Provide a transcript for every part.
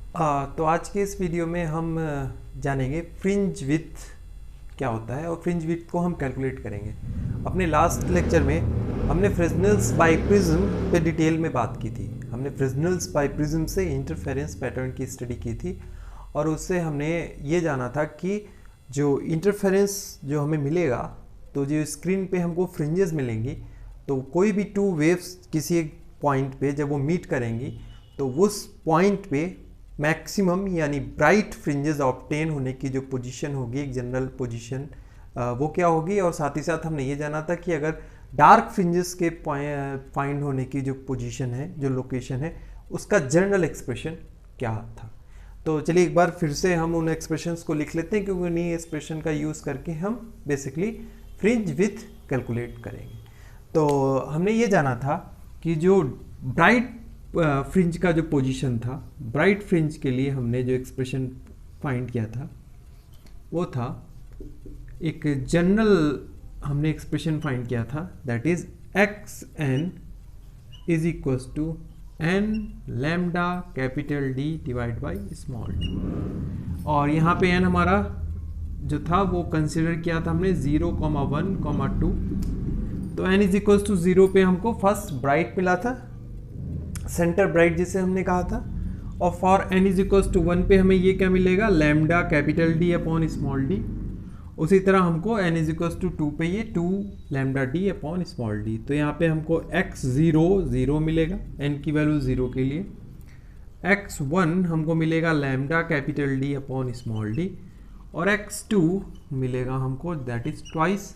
तो आज के इस वीडियो में हम जानेंगे फ्रिंज विड्थ क्या होता है और फ्रिंज विड्थ को हम कैलकुलेट करेंगे। अपने लास्ट लेक्चर में हमने फ्रेस्नेल्स बाइप्रिज्म पे डिटेल में बात की थी। हमने फ्रेस्नेल्स बाइप्रिज्म से इंटरफेरेंस पैटर्न की स्टडी की थी और उससे हमने ये जाना था कि जो इंटरफेरेंस जो हमें मिलेगा, तो जो स्क्रीन पे हमको फ्रिंजेस मिलेंगी, तो कोई भी टू वेव्स किसी एक पॉइंट पे जब वो मीट करेंगी तो उस पॉइंट पे मैक्सिमम यानी ब्राइट फ्रिंजेस ऑब्टेन होने की जो पोजीशन होगी, एक जनरल पोजीशन, वो क्या होगी। और साथ ही साथ हमने ये जाना था कि अगर डार्क फ्रिंजेस के फाइंड होने की जो पोजीशन है, जो लोकेशन है, उसका जनरल एक्सप्रेशन क्या था। तो चलिए एक बार फिर से हम उन एक्सप्रेशंस को लिख लेते हैं, क्योंकि उन्हीं एक्सप्रेशन का यूज़ करके हम बेसिकली फ्रिंज विड्थ कैलकुलेट करेंगे। तो हमने ये जाना था कि जो ब्राइट फ्रिंज का जो पोजीशन था, ब्राइट फ्रिंज के लिए हमने जो एक्सप्रेशन फाइंड किया था वो था एक जनरल, हमने एक्सप्रेशन फाइंड किया था, that is x n is equals to n lambda capital D divide by small D. और यहाँ पे एन हमारा जो था वो कंसिडर किया था हमने 0,1,2। तो एन इज इक्वल्स टू 0 पे हमको फर्स्ट ब्राइट मिला था, सेंटर ब्राइट जिसे हमने कहा था। और for n is equals to 1 पे हमें ये क्या मिलेगा, lambda capital D upon small d. उसी तरह हमको एन इज इक्वल्स टू 2 पे ये 2 lambda D upon small D. तो यहाँ पे हमको x 0 मिलेगा, n की वैल्यू 0 के लिए। x1 हमको मिलेगा lambda capital D upon small D, और x2 मिलेगा हमको that is twice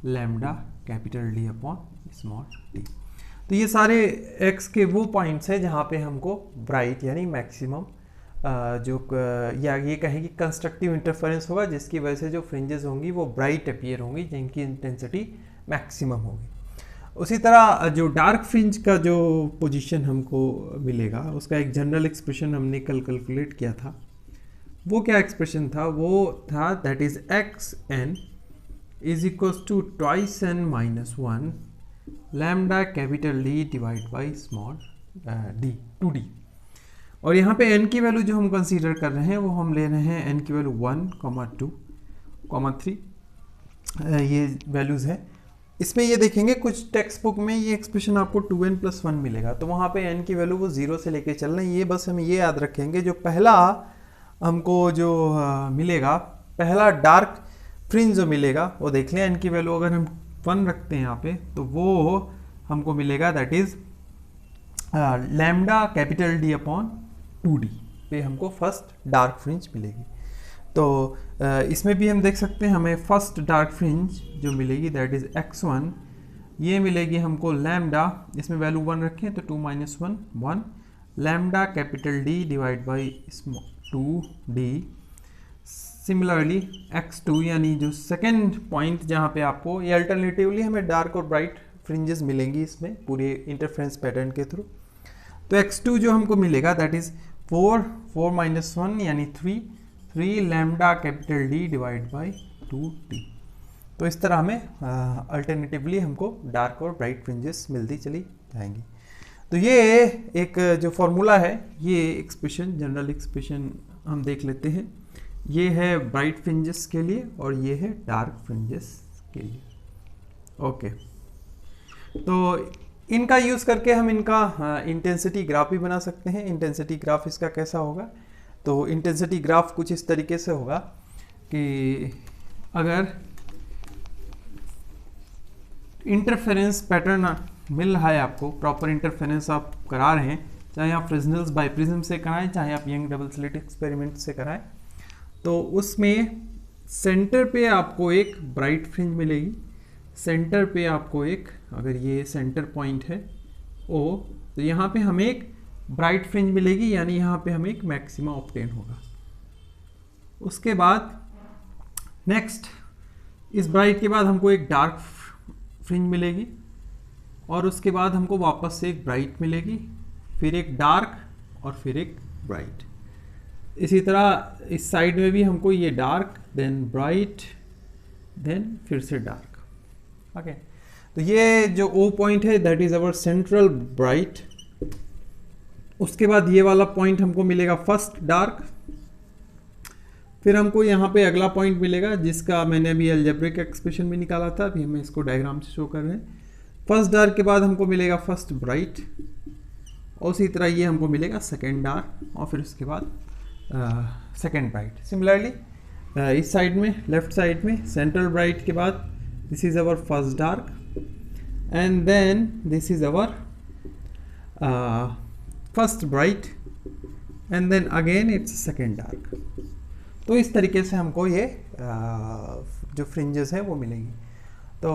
lambda capital D upon small D. तो ये सारे x के वो पॉइंट्स हैं जहाँ पे हमको ब्राइट यानी मैक्सिमम या ये कहें कि कंस्ट्रक्टिव इंटरफेरेंस होगा, जिसकी वजह से जो फ्रिंजेस होंगी वो ब्राइट अपीयर होंगी, जिनकी इंटेंसिटी मैक्सिमम होगी। उसी तरह जो डार्क फ्रिंज का जो पोजीशन हमको मिलेगा, उसका एक जनरल एक्सप्रेशन हमने कल कैलकुलेट किया था। वो क्या एक्सप्रेशन था, वो था that is x n is equals to twice n minus 1 lambda capital D divide by small d 2d। और यहाँ पे n की वैल्यू जो हम कंसीडर कर रहे हैं वो हम ले रहे हैं n की वैल्यू 1, 2, 3, ये वैल्यूज़ हैं। इसमें ये देखेंगे कुछ टेक्स्ट बुक में ये एक्सप्रेशन आपको 2n+1 मिलेगा, तो वहाँ पे n की वैल्यू वो 0 से लेके चल रहे हैं। ये बस हम ये याद रखेंगे, जो पहला हमको जो मिलेगा, पहला डार्क फ्रिंज जो मिलेगा वो देख लें, n की वैल्यू अगर हम 1 रखते हैं यहाँ पे, तो वो हमको मिलेगा that is lambda capital D upon 2d पे हमको फर्स्ट डार्क फ्रिंज मिलेगी। तो इसमें भी हम देख सकते हैं हमें फर्स्ट डार्क फ्रिंज जो मिलेगी दैट इज़ x1, ये मिलेगी हमको लैम्डा, इसमें वैल्यू 1 रखें तो 2 - 1 1 lambda capital D divide by 2d। Similarly x2 यानी जो सेकेंड पॉइंट जहाँ पे आपको ये अल्टरनेटिवली हमें डार्क और ब्राइट फ्रिंजेस मिलेंगी इसमें पूरे इंटरफेरेंस पैटर्न के थ्रू। तो x2 जो हमको मिलेगा दैट इज़ 4 - 1 यानी 3 lambda capital D divide by 2d। तो इस तरह हमें अल्टरनेटिवली हमको डार्क और ब्राइट फ्रिंजेस मिलती चली जाएंगी। तो ये एक जो फॉर्मूला है, ये एक्सप्रेशन, जनरल एक्सप्रेशन हम देख लेते हैं। ये है ब्राइट फ्रिंजेस के लिए और ये है डार्क फ्रिंजेस के लिए। ओके, तो इनका यूज़ करके हम इनका इंटेंसिटी ग्राफ भी बना सकते हैं। इंटेंसिटी ग्राफ इसका कैसा होगा, तो इंटेंसिटी ग्राफ कुछ इस तरीके से होगा कि अगर इंटरफेरेंस पैटर्न मिल रहा है आपको, प्रॉपर इंटरफेरेंस आप करा रहे हैं, चाहे आप फ्रेस्नेल्स बाइप्रिज्म से कराएं, चाहे आप यंग डबल स्लिट एक्सपेरिमेंट से कराएं, तो उसमें सेंटर पे आपको एक ब्राइट फ्रिंज मिलेगी, सेंटर पे आपको एक, अगर ये सेंटर पॉइंट है O, तो यहाँ पे हमें एक ब्राइट फ्रिंज मिलेगी, यानी यहाँ पे हमें एक मैक्सिमा ऑब्टेन होगा। उसके बाद नेक्स्ट, इस ब्राइट के बाद हमको एक डार्क फ्रिंज मिलेगी, और उसके बाद हमको वापस से एक ब्राइट मिलेगी, फिर एक डार्क और फिर एक ब्राइट। इसी तरह इस साइड में भी हमको ये डार्क, देन ब्राइट, देन फिर से डार्क। ओके, तो ये जो O पॉइंट है that is our central bright, उसके बाद ये वाला पॉइंट हमको मिलेगा फर्स्ट डार्क, फिर हमको यहाँ पे अगला पॉइंट मिलेगा जिसका मैंने अभी अलजेब्रिक एक्सप्रेशन में निकाला था, अभी हम इसको डायग्राम से शो कर रहे हैं। फर्स्ट डार्क के बाद हमको मिलेगा फर्स्ट ब्राइट, और उसी तरह ये हमको मिलेगा सेकेंड डार्क, और फिर उसके बाद सेकेंड ब्राइट। सिमिलरली इस साइड में, लेफ्ट साइड में सेंट्रल ब्राइट के बाद this is our first dark, and then this is our first bright, and then again it's second dark. तो इस तरीके से हमको ये जो फ्रिंजेस है वो मिलेंगी। तो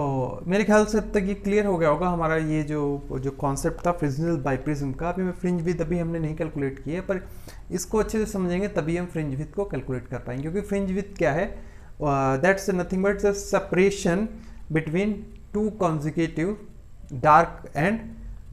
मेरे ख्याल से अब तक ये क्लियर हो गया होगा हमारा ये जो कॉन्सेप्ट था फ्रिंजिनल बाइप्रिज्म का। अभी मैं फ्रिंज विड्थ अभी हमने नहीं कैलकुलेट की है, पर इसको अच्छे से समझेंगे तभी हम फ्रिंज विड्थ को कैलकुलेट कर पाएंगे। क्योंकि फ्रिंज विड्थ क्या है, that's nothing but the separation between two consecutive dark and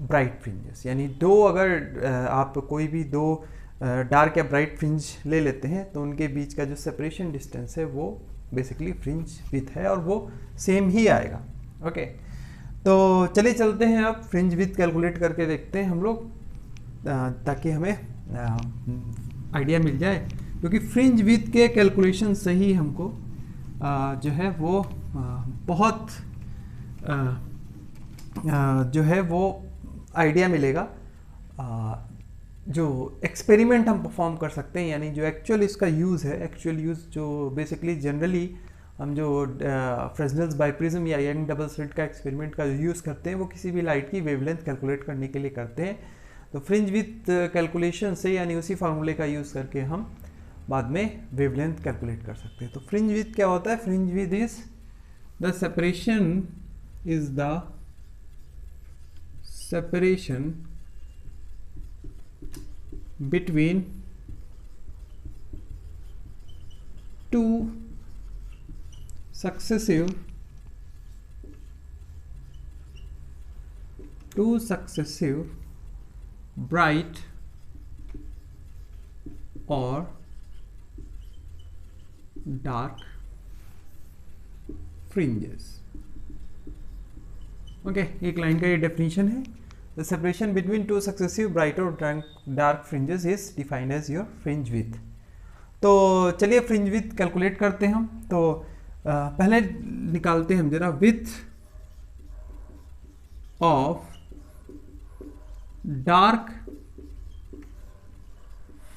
bright fringes. यानी दो, अगर आप कोई भी दो डार्क या ब्राइट फ्रिंज ले लेते हैं तो उनके बीच का जो सेपरेशन डिस्टेंस है वो बेसिकली फ्रिंज विड्थ है, और वो सेम ही आएगा। ओके, तो चलिए चलते हैं अब फ्रिंज विड्थ कैलकुलेट करके देखते हैं हम लोग, ताकि हमें आइडिया मिल जाए। क्योंकि फ्रिंज विड्थ के कैलकुलेशन से ही हमको जो है वो बहुत जो है वो आइडिया मिलेगा, जो एक्सपेरिमेंट हम परफॉर्म कर सकते हैं। यानी जो एक्चुअल इसका यूज़ है, एक्चुअल यूज़ जो बेसिकली जनरली हम जो फ्रेस्नेल्स बाइप्रिज्म या यंग डबल स्लिट का एक्सपेरिमेंट का यूज़ करते हैं वो किसी भी लाइट की वेवलेंथ कैलकुलेट करने के लिए करते हैं। तो फ्रिंज विड्थ कैलकुलेशन से, यानी उसी फार्मूले का यूज़ करके हम बाद में वेवलेंथ कैलकुलेट कर सकते हैं। तो फ्रिंज विड्थ क्या होता है? Fringe width is the separation, is the separation between two successive bright or dark fringes। Okay, एक लाइन का ये डेफिनेशन है। The separation between two successive bright or dark fringes is defined as your fringe width। तो चलिए fringe width calculate करते हैं हम। तो पहले निकालते हैं हम जरा विड्थ ऑफ डार्क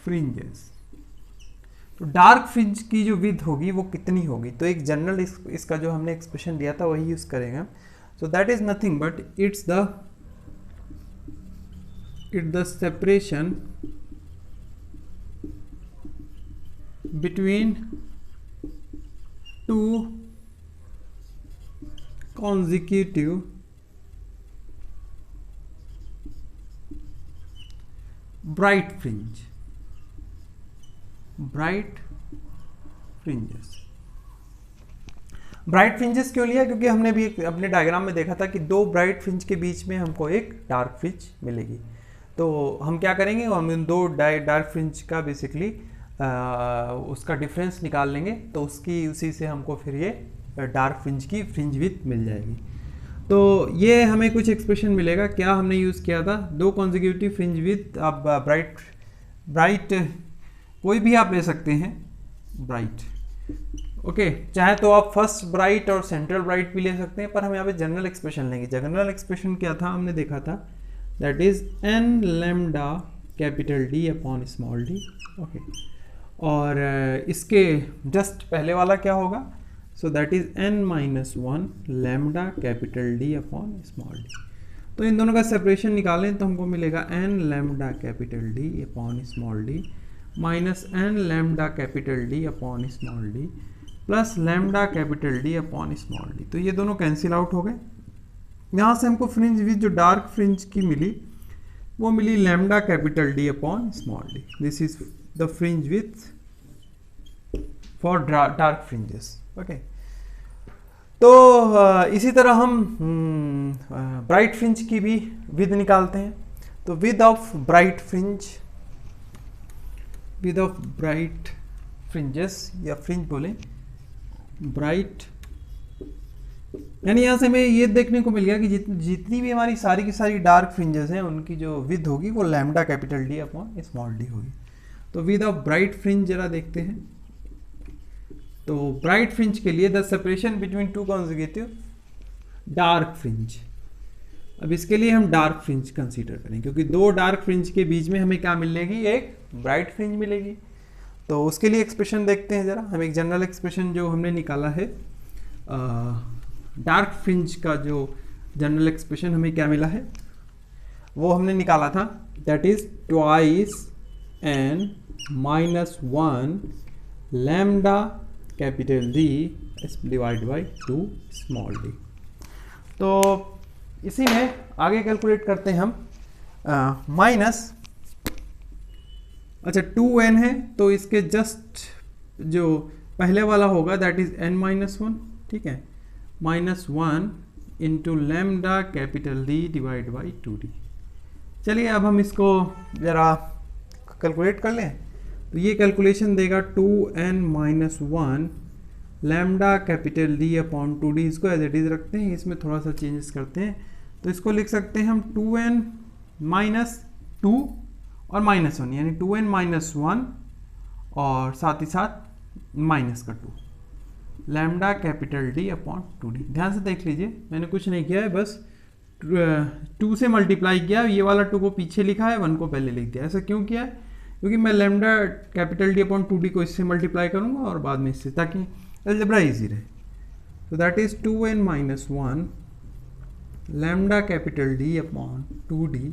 फ्रिंजेस। तो डार्क फ्रिंज की जो विड्थ होगी वो कितनी होगी? तो एक जनरल इसका जो हमने एक्सप्रेशन दिया था वही यूज करेंगे। So that is nothing but it's the separation between two consecutive bright fringes। Bright fringes क्यों लिया? क्योंकि हमने भी अपने डायग्राम में देखा था कि दो ब्राइट फ्रिंज के बीच में हमको एक डार्क फ्रिंज मिलेगी। तो हम क्या करेंगे, हम इन दो डार्क फ्रिंज का बेसिकली उसका डिफरेंस निकाल लेंगे, तो उसी से हमको फिर ये डार्क फ्रिंज की फ्रिंज विड्थ मिल जाएगी। तो ये हमें कुछ एक्सप्रेशन मिलेगा। क्या हमने यूज़ किया था? दो कॉन्जिक्यूटिव फ्रिंज विड्थ। आप ब्राइट कोई भी आप ले सकते हैं, ब्राइट। ओके, चाहे तो आप फर्स्ट ब्राइट और सेंट्रल ब्राइट भी ले सकते हैं, पर हम यहाँ पे जनरल एक्सप्रेशन लेंगे। जनरल एक्सप्रेशन क्या था हमने देखा था, that is n lambda capital D upon small d। Okay, और इसके जस्ट पहले वाला क्या होगा? So that is n-1 lambda capital D upon small d। तो इन दोनों का सेपरेशन निकालें तो हमको मिलेगा n lambda capital D upon small d minus n lambda capital D upon small d plus lambda capital D upon small d। तो ये दोनों कैंसिल आउट हो गए। यहाँ से हमको फ्रिंज विड्थ जो डार्क फ्रिंज की मिली वो मिली lambda capital D upon small d। This is the fringe width for dark fringes. Okay, तो इसी तरह हम ब्राइट फ्रिंज की भी विड्थ निकालते हैं। तो विड्थ ऑफ ब्राइट फ्रिंजेस या फ्रिंज बोले, ब्राइट यानी यहाँ से हमें ये देखने को मिल गया कि जितनी भी हमारी सारी की सारी डार्क फ्रिंजेस हैं उनकी जो विथ होगी वो lambda capital D upon small D होगी। तो विद ऑफ ब्राइट फ्रिंज जरा देखते हैं। तो ब्राइट फ्रिंज के लिए the separation between two consecutive dark fringe, अब इसके लिए हम डार्क फ्रिंज कंसीडर करें क्योंकि दो डार्क फ्रिंज के बीच में हमें क्या मिलेगी, एक ब्राइट फ्रिंज मिलेगी। तो उसके लिए एक्सप्रेशन देखते हैं जरा। हम एक जनरल एक्सप्रेशन जो हमने निकाला है डार्क फ्रिंज का, जो जनरल एक्सप्रेशन हमें क्या मिला है वो हमने निकाला था, that is twice n minus one lambda capital D divide by two small D. तो इसी में आगे कैलकुलेट करते हैं हम माइनस, अच्छा 2n है तो इसके जस्ट जो पहले वाला होगा that is n minus one, ठीक है, minus one into lambda capital D divide by 2d। चलिए अब हम इसको ज़रा कैलकुलेट कर लें। तो ये कैलकुलेशन देगा 2n minus one lambda capital D upon 2d। इसको एज इट इज़ रखते हैं, इसमें थोड़ा सा चेंजेस करते हैं। तो इसको लिख सकते हैं हम 2n माइनस 2 और माइनस वन, यानी 2n माइनस वन और साथ ही साथ माइनस का 2 lambda capital D upon 2d। ध्यान से देख लीजिए, मैंने कुछ नहीं किया है, बस 2 से मल्टीप्लाई किया, ये वाला 2 को पीछे लिखा है, 1 को पहले लिख दिया। ऐसा क्यों किया है? क्योंकि मैं lambda capital D upon 2d को इससे मल्टीप्लाई करूँगा और बाद में इससे, ताकि अलजेब्रा इजी रहे। तो that is 2n minus one lambda capital D upon 2d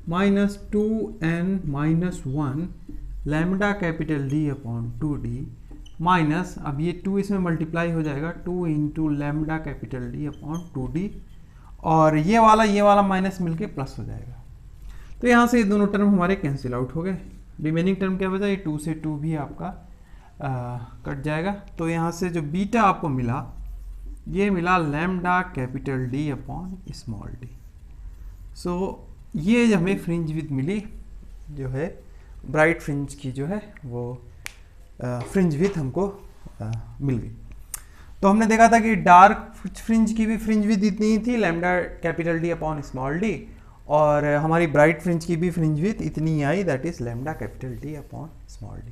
minus 2n minus one lambda capital D upon 2d minus, अब ये 2 इसमें मल्टीप्लाई हो जाएगा, 2 into lambda capital D upon 2d, और ये वाला माइनस मिलके प्लस हो जाएगा। तो यहाँ से ये दोनों टर्म हमारे कैंसिल आउट हो गए। रिमेनिंग टर्म क्या बचा, ये 2 से 2 भी आपका कट जाएगा। तो यहाँ से जो बीटा आपको मिला, ये मिला lambda capital D upon small D. So ये हमें फ्रिंज विथ मिली, जो है ब्राइट फ्रिंज की जो है वो फ्रिंज विथ हमको मिल गई। तो हमने देखा था कि डार्क फ्रिंज की भी फ्रिंज विथ इतनी ही थी, lambda capital D upon small D, और हमारी ब्राइट फ्रिंज की भी फ्रिंज विथ इतनी ही आई, that is lambda capital D upon small D.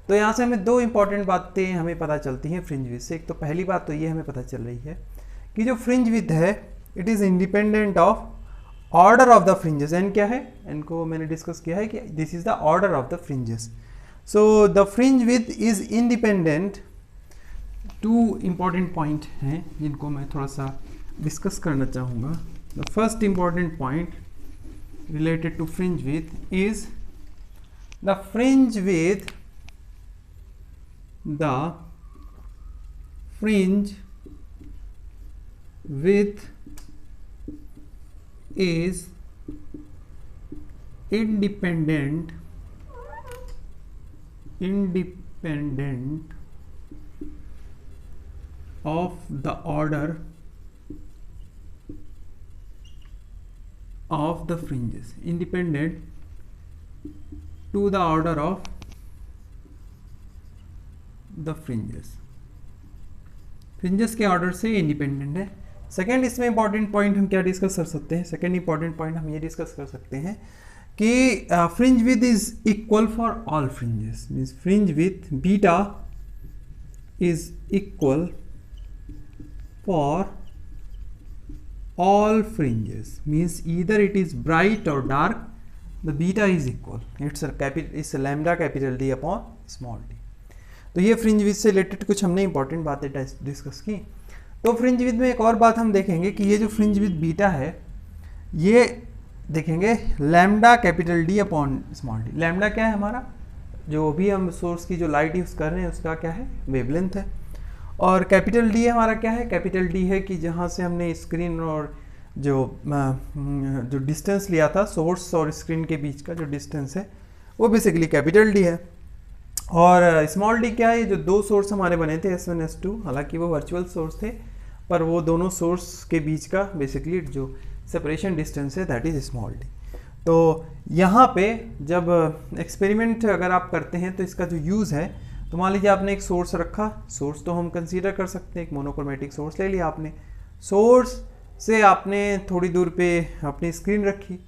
तो यहाँ से हमें दो इंपॉर्टेंट बातें हमें पता चलती हैं फ्रिंज विथ से। एक तो पहली बात तो ये हमें पता चल रही है कि जो फ्रिंज विथ है it is independent of order of the fringes. N क्या है, एन को मैंने डिस्कस किया है कि this is the order of the fringes. So the fringe width is independent. Two important point हैं जिनको मैं थोड़ा सा डिस्कस करना चाहूँगा। The first important point related to fringe width is the fringe width is independent of the order of the fringes, independent to the order of the fringes। Fringes के order से independent है। Second इसमें important point हम क्या discuss कर सकते हैं, second important point हम ये डिस्कस कर सकते हैं कि fringe width is equal for all fringes. Means fringe with beta is equal for all fringes, means either it is bright or dark, the beta is equal, it's a lambda capital D upon small d। तो ये fringe with से related कुछ हमने important बातें discuss की। तो fringe with में एक और बात हम देखेंगे कि ये जो फ्रिंज विथ बीटा है ये देखेंगे lambda capital D upon small D. Lambda क्या है हमारा, जो भी हम सोर्स की जो लाइट यूज़ कर रहे हैं उसका क्या है, वेवलेंथ है। और कैपिटल डी हमारा क्या है, कैपिटल डी है कि जहाँ से हमने स्क्रीन और जो डिस्टेंस लिया था सोर्स और स्क्रीन के बीच का जो डिस्टेंस है वो बेसिकली कैपिटल डी है। और स्मॉल डी क्या है, ये जो दो सोर्स हमारे बने थे S1 S2, हालांकि वो वर्चुअल सोर्स थे पर वो दोनों सोर्स के बीच का बेसिकली जो सेपरेशन डिस्टेंस है दैट इज़ स्मॉल डी। तो यहाँ पे जब एक्सपेरिमेंट अगर आप करते हैं तो इसका जो यूज़ है, तो मान लीजिए आपने एक सोर्स रखा, सोर्स तो हम कंसीडर कर सकते हैं, एक मोनोक्रोमेटिक सोर्स ले लिया आपने, सोर्स से आपने थोड़ी दूर पे अपनी स्क्रीन रखी,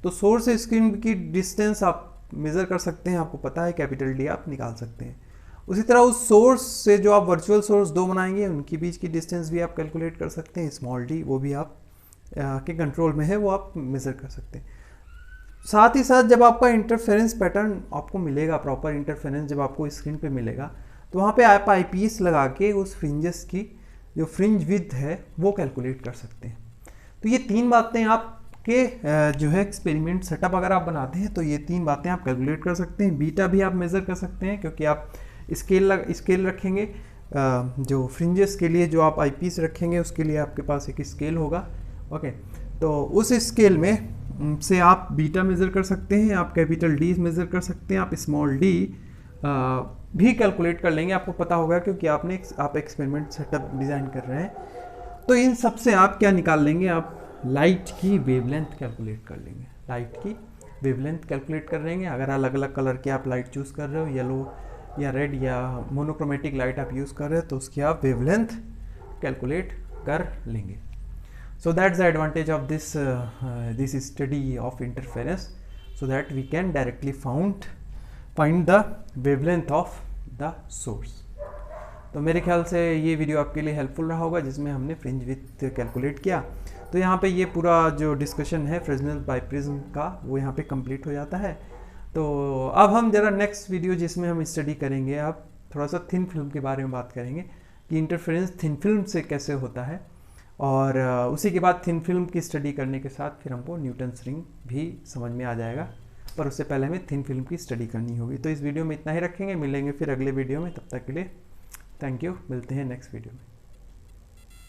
तो सोर्स से स्क्रीन की डिस्टेंस आप मेज़र कर सकते हैं, आपको पता है कैपिटल डी आप निकाल सकते हैं। उसी तरह उस सोर्स से जो आप वर्चुअल सोर्स दो बनाएंगे उनके बीच की डिस्टेंस भी आप कैलकुलेट कर सकते हैं, स्मॉल डी, वो भी आप के कंट्रोल में है, वो आप मेज़र कर सकते हैं। साथ ही साथ जब आपका इंटरफेरेंस पैटर्न आपको मिलेगा, प्रॉपर इंटरफेरेंस जब आपको स्क्रीन पे मिलेगा, तो वहाँ पे आप आईपीस लगा के उस फ्रिंजेस की जो फ्रिंज विड्थ है वो कैलकुलेट कर सकते हैं। तो ये तीन बातें आपके जो है एक्सपेरिमेंट सेटअप अगर आप बनाते हैं तो ये तीन बातें आप कैलकुलेट कर सकते हैं। बीटा भी आप मेज़र कर सकते हैं क्योंकि आप स्केल रखेंगे, जो फ्रिंजेस के लिए जो आप आईपीस रखेंगे उसके लिए आपके पास एक स्केल होगा। ओके, तो उस स्केल में से आप बीटा मेज़र कर सकते हैं, आप कैपिटल डी मेज़र कर सकते हैं, आप स्मॉल डी भी कैलकुलेट कर लेंगे, आपको पता होगा क्योंकि आप एक्सपेरिमेंट सेटअप डिज़ाइन कर रहे हैं। तो इन सब से आप क्या निकाल लेंगे, आप लाइट की वेवलेंथ कैलकुलेट कर लेंगे, लाइट की वेवलेंथ कैलकुलेट कर लेंगे। अगर अलग अलग कलर के आप लाइट चूज़ कर रहे हो, येलो या रेड या मोनोक्रोमेटिक लाइट आप यूज़ कर रहे हो, तो उसकी आप वेवलेंथ कैलकुलेट कर लेंगे। So that's the advantage of this study of interference, so that we can directly find the wavelength of the source. तो मेरे ख्याल से ये वीडियो आपके लिए हेल्पफुल रहा होगा जिसमें हमने फ्रिंज विड्थ कैलकुलेट किया। तो यहाँ पे ये पूरा जो डिस्कशन है फ्रेस्नेल बाइप्रिज्म का वो यहाँ पे कंप्लीट हो जाता है। तो अब हम जरा नेक्स्ट वीडियो जिसमें हम स्टडी करेंगे, अब थोड़ा सा थिन फिल्म के बारे में बात करेंगे कि इंटरफेरेंस थिन फिल्म से कैसे होता है, और उसी के बाद थिन फिल्म की स्टडी करने के साथ फिर हमको न्यूटन्स रिंग भी समझ में आ जाएगा, पर उससे पहले हमें थिन फिल्म की स्टडी करनी होगी। तो इस वीडियो में इतना ही रखेंगे, मिलेंगे फिर अगले वीडियो में, तब तक के लिए थैंक यू, मिलते हैं नेक्स्ट वीडियो में।